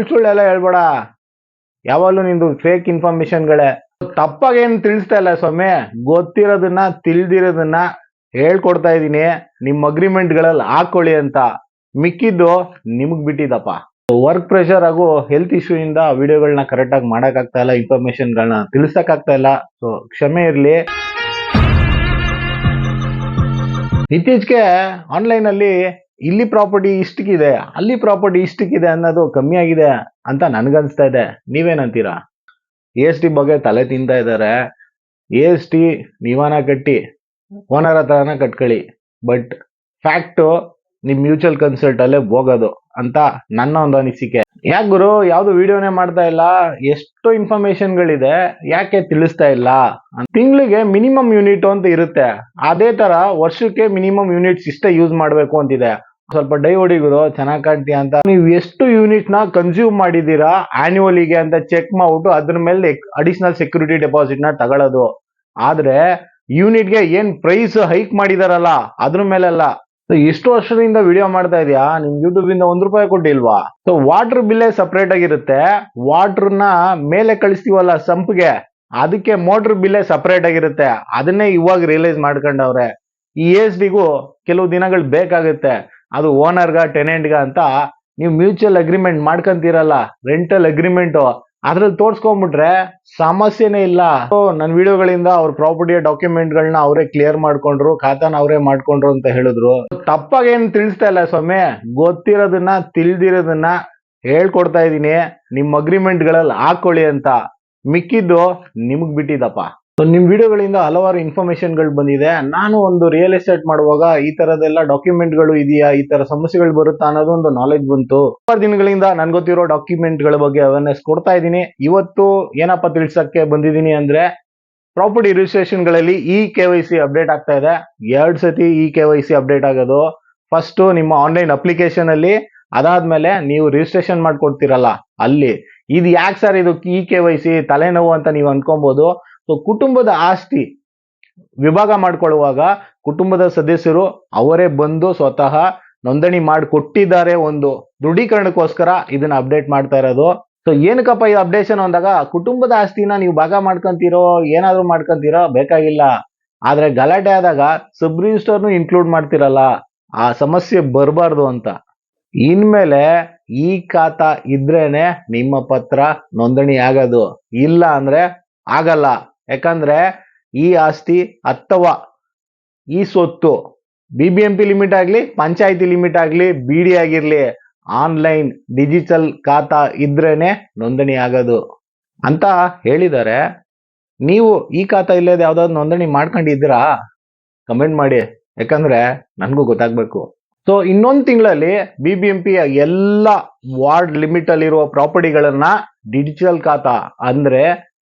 ಸುಳ್ಳೆಲ್ಲ ಹೇಳ್ಬೇಡ. ಯಾವಾಗಲೂ ನಿಂದು ಫೇಕ್ ಇನ್ಫಾರ್ಮೇಶನ್ಗಳೇ. ತಪ್ಪಾಗಿ ಏನು ತಿಳಿಸ್ತಾ ಇಲ್ಲ ಸ್ವಾಮಿ, ಗೊತ್ತಿರೋದನ್ನ ತಿಳಿದಿರೋದನ್ನ ಹೇಳ್ಕೊಡ್ತಾ ಇದ್ದೀನಿ. ನಿಮ್ಮ ಅಗ್ರಿಮೆಂಟ್ಗಳಲ್ಲಿ ಹಾಕೊಳ್ಳಿ ಅಂತ, ಮಿಕ್ಕಿದ್ದು ನಿಮಗ್ ಬಿಟ್ಟಿದಪ್ಪ. ವರ್ಕ್ ಪ್ರೆಷರ್ ಹಾಗೂ ಹೆಲ್ತ್ ಇಶ್ಯೂ ಇಂದ ವಿಡಿಯೋಗಳನ್ನ ಕರೆಕ್ಟ್ ಆಗಿ ಮಾಡಕ್ಕಾಗ್ತಾ ಇಲ್ಲ, ಇನ್ಫಾರ್ಮೇಶನ್ಗಳನ್ನ ತಿಳಿಸಕ್ಕಾಗ್ತಾ ಇಲ್ಲ. ಸೊ ಕ್ಷಮೆ ಇರ್ಲಿ. ಇತ್ತೀಚೆಗೆ ಆನ್ಲೈನ್ ಅಲ್ಲಿ ಇಲ್ಲಿ ಪ್ರಾಪರ್ಟಿ ಇಷ್ಟಕ್ಕಿದೆ, ಅಲ್ಲಿ ಪ್ರಾಪರ್ಟಿ ಇಷ್ಟಕ್ಕಿದೆ ಅನ್ನೋದು ಕಮ್ಮಿ ಆಗಿದೆ ಅಂತ ನನ್ಗನ್ಸ್ತಾ ಇದೆ. ನೀವೇನಂತೀರಾ? AST ಬಗ್ಗೆ ತಲೆ ತಿಂತಾ ಇದ್ದಾರೆ. AST ನೀವಾನ ಕಟ್ಟಿ ಓನರ್ ಹತ್ರನ ಕಟ್ಕೊಳ್ಳಿ, ಬಟ್ ಫ್ಯಾಕ್ಟು ನಿಮ್ ಮ್ಯೂಚುವಲ್ ಕನ್ಸಲ್ಟ್ ಅಲ್ಲೇ ಹೋಗೋದು ಅಂತ ನನ್ನ ಒಂದು ಅನಿಸಿಕೆ. ಯಾಕೆ ಗುರು ಯಾವ್ದು ವಿಡಿಯೋನೇ ಮಾಡ್ತಾ ಇಲ್ಲ? ಎಷ್ಟು ಇನ್ಫಾರ್ಮೇಶನ್ಗಳಿದೆ, ಯಾಕೆ ತಿಳಿಸ್ತಾ ಇಲ್ಲ? ತಿಂಗಳಿಗೆ ಮಿನಿಮಮ್ ಯೂನಿಟ್ ಅಂತ ಇರುತ್ತೆ, ಅದೇ ತರ ವರ್ಷಕ್ಕೆ ಮಿನಿಮಮ್ ಯೂನಿಟ್ಸ್ ಇಷ್ಟೇ ಯೂಸ್ ಮಾಡಬೇಕು ಅಂತಿದೆ. ಸ್ವಲ್ಪ ಡೈ ಹೊಡಿಗುರು ಚೆನ್ನಾಗಿ ಕಾಣ್ತೀಯ ಅಂತ ನೀವು ಎಷ್ಟು ಯೂನಿಟ್ ನ ಕನ್ಸ್ಯೂಮ್ ಮಾಡಿದೀರಾ ಆನ್ಯುವಲಿಗೆ ಅಂತ ಚೆಕ್ ಮಾಡ್ಬಿಟ್ಟು ಅದ್ರ ಮೇಲೆ ಅಡಿಷನಲ್ ಸೆಕ್ಯೂರಿಟಿ ಡೆಪಾಸಿಟ್ ನ ತಗೊಳ್ಳೋದು. ಆದ್ರೆ ಯೂನಿಟ್ಗೆ ಏನ್ ಪ್ರೈಸ್ ಹೈಕ್ ಮಾಡಿದಾರಲ್ಲ ಅದ್ರ ಮೇಲೆಲ್ಲ. ಎಷ್ಟು ವರ್ಷದಿಂದ ವಿಡಿಯೋ ಮಾಡ್ತಾ ಇದೀಯಾ, ನಿಮ್ ಯೂಟ್ಯೂಬ್ ಇಂದ ₹1 ಕೊಟ್ಟಿಲ್ವಾ? ಸೊ ವಾಟರ್ ಬಿಲ್ಲೇ ಸಪರೇಟ್ ಆಗಿರುತ್ತೆ. ವಾಟರ್ ನ ಮೇಲೆ ಕಳಿಸ್ತೀವಲ್ಲ ಸಂಪ್ಗೆ, ಅದಕ್ಕೆ ಮೋಟರ್ ಬಿಲ್ಲೇ ಸಪರೇಟ್ ಆಗಿರುತ್ತೆ. ಅದನ್ನೇ ಇವಾಗ ರಿಯಲೈಸ್ ಮಾಡ್ಕೊಂಡವ್ರೆ. ಈ ASTಗೂ ಕೆಲವು ದಿನಗಳು ಬೇಕಾಗುತ್ತೆ. ಅದು ಓನರ್ಗ ಟೆನೆಂಟ್ಗ ಅಂತ ನೀವು ಮ್ಯೂಚುವಲ್ ಅಗ್ರಿಮೆಂಟ್ ಮಾಡ್ಕೊಂತೀರಲ್ಲ, ರೆಂಟಲ್ ಅಗ್ರಿಮೆಂಟ್, ಅದ್ರಲ್ಲಿ ತೋರ್ಸ್ಕೊಂಡ್ಬಿಟ್ರೆ ಸಮಸ್ಯೆನೇ ಇಲ್ಲ. ನನ್ನ ವಿಡಿಯೋಗಳಿಂದ ಅವ್ರ ಪ್ರಾಪರ್ಟಿಯ ಡಾಕ್ಯುಮೆಂಟ್ ಗಳನ್ನ ಅವರೇ ಕ್ಲಿಯರ್ ಮಾಡ್ಕೊಂಡ್ರು, ಖಾತಾನ ಅವರೇ ಮಾಡ್ಕೊಂಡ್ರು ಅಂತ ಹೇಳಿದ್ರು. ತಪ್ಪಾಗಿ ಏನು ತಿಳಿಸ್ತಾ ಇಲ್ಲ ಸ್ವಾಮಿ, ಗೊತ್ತಿರೋದನ್ನ ತಿಳಿದಿರೋದನ್ನ ಹೇಳ್ಕೊಡ್ತಾ ಇದ್ದೀನಿ. ನಿಮ್ಮ ಅಗ್ರಿಮೆಂಟ್ ಗಳಲ್ಲಿ ಹಾಕೊಳ್ಳಿ ಅಂತ, ಮಿಕ್ಕಿದ್ದು ನಿಮಗ್ ಬಿಟ್ಟಿದಪ್ಪ. ನಿಮ್ ವಿಡಿಯೋಗಳಿಂದ ಹಲವಾರು ಇನ್ಫಾರ್ಮೇಶನ್ಗಳು ಬಂದಿದೆ. ನಾನು ಒಂದು ರಿಯಲ್ ಎಸ್ಟೇಟ್ ಮಾಡುವಾಗ ಈ ತರದೆಲ್ಲ ಡಾಕ್ಯುಮೆಂಟ್ಗಳು ಇದೆಯಾ, ಈ ತರ ಸಮಸ್ಯೆಗಳು ಬರುತ್ತಾ ಅನ್ನೋದು ಒಂದು ನಾಲೆಜ್ ಬಂತು. ಸುಮಾರು ದಿನಗಳಿಂದ ನನ್ಗೆ ಗೊತ್ತಿರೋ ಡಾಕ್ಯುಮೆಂಟ್ಗಳ ಬಗ್ಗೆ ಅವೇರ್ನೆಸ್ ಕೊಡ್ತಾ ಇದ್ದೀನಿ. ಇವತ್ತು ಏನಪ್ಪ ತಿಳ್ಸಕ್ಕೆ ಬಂದಿದ್ದೀನಿ ಅಂದ್ರೆ, ಪ್ರಾಪರ್ಟಿ ರಿಜಿಸ್ಟ್ರೇಷನ್ ಗಳಲ್ಲಿ KYC ಅಪ್ಡೇಟ್ ಆಗ್ತಾ ಇದೆ. 2 ಸತಿ KYC ಅಪ್ಡೇಟ್ ಆಗೋದು. ಫಸ್ಟ್ ನಿಮ್ಮ ಆನ್ಲೈನ್ ಅಪ್ಲಿಕೇಶನ್ ಅಲ್ಲಿ, ಅದಾದ್ಮೇಲೆ ನೀವು ರಿಜಿಸ್ಟ್ರೇಷನ್ ಮಾಡ್ಕೊಡ್ತೀರಲ್ಲ ಅಲ್ಲಿ. ಇದು ಯಾಕೆ ಸರ್ ಇದು KYC ತಲೆನೋವು ಅಂತ ನೀವು ಅನ್ಕೊಬಹುದು. ಸೊ ಕುಟುಂಬದ ಆಸ್ತಿ ವಿಭಾಗ ಮಾಡ್ಕೊಳ್ಳುವಾಗ ಕುಟುಂಬದ ಸದಸ್ಯರು ಅವರೇ ಬಂದು ಸ್ವತಃ ನೋಂದಣಿ ಮಾಡಿಕೊಟ್ಟಿದ್ದಾರೆ, ಒಂದು ದೃಢೀಕರಣಕ್ಕೋಸ್ಕರ ಇದನ್ನ ಅಪ್ಡೇಟ್ ಮಾಡ್ತಾ ಇರೋದು. ಸೊ ಏನಕ್ಕಪ್ಪ ಈ ಅಪ್ಡೇಷನ್ ಅಂದಾಗ, ಕುಟುಂಬದ ಆಸ್ತಿನ ನೀವು ಭಾಗ ಮಾಡ್ಕೊಂತೀರೋ ಏನಾದ್ರು ಮಾಡ್ಕೊಂತೀರೋ ಬೇಕಾಗಿಲ್ಲ, ಆದ್ರೆ ಗಲಾಟೆ ಆದಾಗ ಸಬ್ ರಿಜಿಸ್ಟರ್ನು ಇನ್ಕ್ಲೂಡ್ ಮಾಡ್ತಿರಲ್ಲ, ಆ ಸಮಸ್ಯೆ ಬರಬಾರ್ದು ಅಂತ. ಇನ್ಮೇಲೆ ಈ ಖಾತಾ ಇದ್ರೇನೆ ನಿಮ್ಮ ಪತ್ರ ನೋಂದಣಿ ಆಗೋದು, ಇಲ್ಲ ಅಂದ್ರೆ ಆಗಲ್ಲ. ಯಾಕಂದ್ರೆ ಈ ಆಸ್ತಿ ಅಥವಾ ಈ ಸ್ವತ್ತು BBMP ಲಿಮಿಟ್ ಆಗ್ಲಿ, ಪಂಚಾಯತಿ ಲಿಮಿಟ್ ಆಗ್ಲಿ, BD ಆಗಿರ್ಲಿ, ಆನ್ಲೈನ್ ಡಿಜಿಟಲ್ ಖಾತಾ ಇದ್ರೇನೆ ನೋಂದಣಿ ಆಗೋದು ಅಂತ ಹೇಳಿದ್ದಾರೆ. ನೀವು ಈ ಖಾತಾ ಇಲ್ಲದೆ ಯಾವ್ದಾದ್ರು ನೋಂದಣಿ ಮಾಡ್ಕೊಂಡಿದ್ದೀರಾ? ಕಮೆಂಟ್ ಮಾಡಿ, ಯಾಕಂದ್ರೆ ನನ್ಗೂ ಗೊತ್ತಾಗ್ಬೇಕು. ಸೊ ಇನ್ನೊಂದು ತಿಂಗಳಲ್ಲಿ BBMP ಎಲ್ಲ ವಾರ್ಡ್ ಲಿಮಿಟ್ ಅಲ್ಲಿರುವ ಪ್ರಾಪರ್ಟಿಗಳನ್ನ ಡಿಜಿಟಲ್ ಖಾತಾ ಅಂದ್ರೆ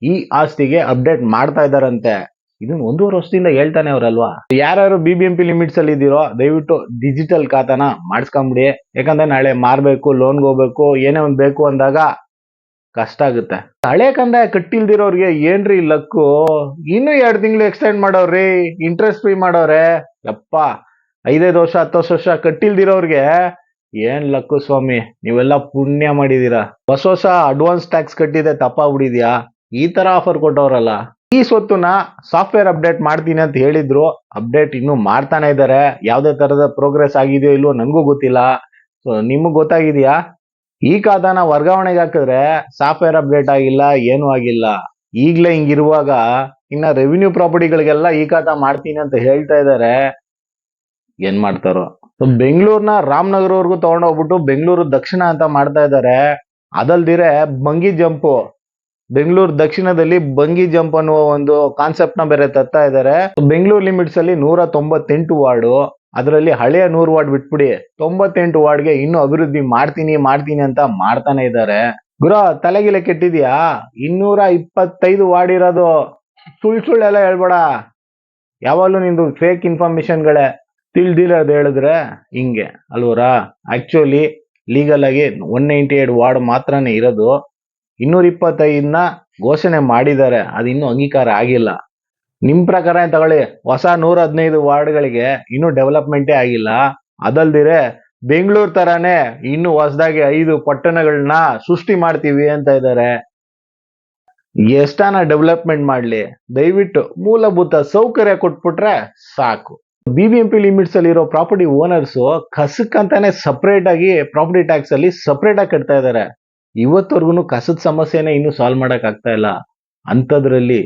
ಈ ಆಸ್ತಿಗೆ ಅಪ್ಡೇಟ್ ಮಾಡ್ತಾ ಇದಾರಂತೆ. ಇದನ್ನ 1.5 ವರ್ಷದಿಂದ ಹೇಳ್ತಾನೆ ಅವರಲ್ವಾ. ಯಾರ್ಯಾರು BBMP ಲಿಮಿಟ್ಸ್ ಅಲ್ಲಿ ಇದ್ದೀರೋ ದಯವಿಟ್ಟು ಡಿಜಿಟಲ್ ಖಾತಾನ ಮಾಡಿಸ್ಕೊಂಬಿಡಿ. ಯಾಕಂದ್ರೆ ನಾಳೆ ಮಾರ್ಬೇಕು, ಲೋನ್ಗೆ ಹೋಗ್ಬೇಕು, ಏನೇ ಒಂದ್ ಬೇಕು ಅಂದಾಗ ಕಷ್ಟ ಆಗುತ್ತೆ. ಹಳೆ ಕಂದಾಯ ಕಟ್ಟಿಲ್ದಿರೋರ್ಗೆ ಏನ್ರಿ ಲಕ್ಕು, ಇನ್ನು 2 ತಿಂಗಳು ಎಕ್ಸ್ಟೆಂಡ್ ಮಾಡೋರ್ರಿ, ಇಂಟ್ರೆಸ್ಟ್ ಫ್ರೀ ಮಾಡೋರೆ. ಯಪ್ಪ 5 ವರ್ಷ 10 ವರ್ಷ ಕಟ್ಟಿಲ್ದಿರೋರ್ಗೆ ಏನ್ ಲಕ್ಕು ಸ್ವಾಮಿ, ನೀವೆಲ್ಲ ಪುಣ್ಯ ಮಾಡಿದೀರಾ. ಹೊಸ ಅಡ್ವಾನ್ಸ್ ಟ್ಯಾಕ್ಸ್ ಕಟ್ಟಿದೆ ತಪ್ಪಾಗ್ಬಿಡಿದ್ಯಾ, ಈ ತರ ಆಫರ್ ಕೊಟ್ಟವ್ರಲ್ಲ. ಈ ಸ್ವತ್ತನ್ನ ಸಾಫ್ಟ್ವೇರ್ ಅಪ್ಡೇಟ್ ಮಾಡ್ತೀನಿ ಅಂತ ಹೇಳಿದ್ರು, ಅಪ್ಡೇಟ್ ಇನ್ನು ಮಾಡ್ತಾನೆ ಇದ್ದಾರೆ. ಯಾವ್ದೇ ತರದ ಪ್ರೋಗ್ರೆಸ್ ಆಗಿದೆಯೋ ಇಲ್ವೋ ನನ್ಗೂ ಗೊತ್ತಿಲ್ಲ. ಸೊ ನಿಮಗ್ ಗೊತ್ತಾಗಿದ್ಯಾ? ಈ ಖಾತಾನ ವರ್ಗಾವಣೆಗೆ ಹಾಕಿದ್ರೆ ಸಾಫ್ಟ್ವೇರ್ ಅಪ್ಡೇಟ್ ಆಗಿಲ್ಲ, ಏನೂ ಆಗಿಲ್ಲ. ಈಗ್ಲೇ ಹಿಂಗಿರುವಾಗ ಇನ್ನ ರೆವಿನ್ಯೂ ಪ್ರಾಪರ್ಟಿಗಳಿಗೆಲ್ಲ ಈ ಖಾತಾ ಮಾಡ್ತೀನಿ ಅಂತ ಹೇಳ್ತಾ ಇದ್ದಾರೆ, ಏನ್ ಮಾಡ್ತಾರೋ. ಬೆಂಗಳೂರಿನ ರಾಮನಗರವರೆಗೂ ತಗೊಂಡೋಗ್ಬಿಟ್ಟು ಬೆಂಗಳೂರು ದಕ್ಷಿಣ ಅಂತ ಮಾಡ್ತಾ ಇದ್ದಾರೆ. ಅದಲ್ದಿರೆ ಬಂಗಿ ಜಂಪ್, ಬೆಂಗಳೂರು ದಕ್ಷಿಣದಲ್ಲಿ ಬಂಗಿ ಜಂಪ್ ಅನ್ನುವ ಒಂದು ಕಾನ್ಸೆಪ್ಟ್ ನ ಬೇರೆ ತರ್ತಾ ಇದ್ದಾರೆ. ಬೆಂಗಳೂರು ಲಿಮಿಟ್ಸ್ ಅಲ್ಲಿ 198 ವಾರ್ಡು, ಅದರಲ್ಲಿ ಹಳೆಯ 100 ವಾರ್ಡ್ ಬಿಟ್ಬಿಡಿ 98 ವಾರ್ಡ್ಗೆ ಇನ್ನು ಅಭಿವೃದ್ಧಿ ಮಾಡ್ತೀನಿ ಅಂತ ಮಾಡ್ತಾನೆ ಇದ್ದಾರೆ. ಗುರು ತಲೆಗಿಲೆ ಕೆಟ್ಟಿದ್ಯಾ? 225 ವಾರ್ಡ್ ಇರೋದು. ಸುಳ್ಳೆಲ್ಲ ಹೇಳ್ಬೇಡ. ಯಾವಾಗಲೂ ನಿಂದು ಫೇಕ್ ಇನ್ಫಾರ್ಮೇಶನ್ಗಳೇ. ತಿಳಿದಿರೋದು ಹೇಳಿದ್ರೆ ಹಿಂಗೆ ಅಲ್ವರಾ? ಆಕ್ಚುಲಿ ಲೀಗಲ್ ಆಗಿ 198 ವಾರ್ಡ್ ಮಾತ್ರನೇ ಇರೋದು. 225ನ ಘೋಷಣೆ ಮಾಡಿದ್ದಾರೆ, ಅದು ಇನ್ನೂ ಅಂಗೀಕಾರ ಆಗಿಲ್ಲ. ನಿಮ್ ಪ್ರಕಾರ ತಗೊಳ್ಳಿ, ಹೊಸ 115 ವಾರ್ಡ್ಗಳಿಗೆ ಇನ್ನೂ ಡೆವಲಪ್ಮೆಂಟೇ ಆಗಿಲ್ಲ. ಅದಲ್ದಿರೆ ಬೆಂಗಳೂರು ತರಾನೇ ಇನ್ನು ಹೊಸದಾಗಿ 5 ಪಟ್ಟಣಗಳನ್ನ ಸೃಷ್ಟಿ ಮಾಡ್ತೀವಿ ಅಂತ ಇದ್ದಾರೆ. ಎಷ್ಟಾನ ಡೆವಲಪ್ಮೆಂಟ್ ಮಾಡ್ಲಿ, ದಯವಿಟ್ಟು ಮೂಲಭೂತ ಸೌಕರ್ಯ ಕೊಟ್ಬಿಟ್ರೆ ಸಾಕು. BBMP ಲಿಮಿಟ್ಸ್ ಅಲ್ಲಿ ಇರೋ ಪ್ರಾಪರ್ಟಿ ಓನರ್ಸ್ ಕಸಕ್ಕಂತಾನೆ ಸಪರೇಟ್ ಆಗಿ ಪ್ರಾಪರ್ಟಿ ಟ್ಯಾಕ್ಸ್ ಅಲ್ಲಿ ಸಪರೇಟ್ ಆಗಿ ಕಟ್ತಾ ಇದ್ದಾರೆ. ಇವತ್ತವರೆಗೂ ಕಸದ ಸಮಸ್ಯೆನೇ ಇನ್ನೂ ಸಾಲ್ವ್ ಮಾಡಕ್ ಆಗ್ತಾ ಇಲ್ಲ. ಅಂಥದ್ರಲ್ಲಿ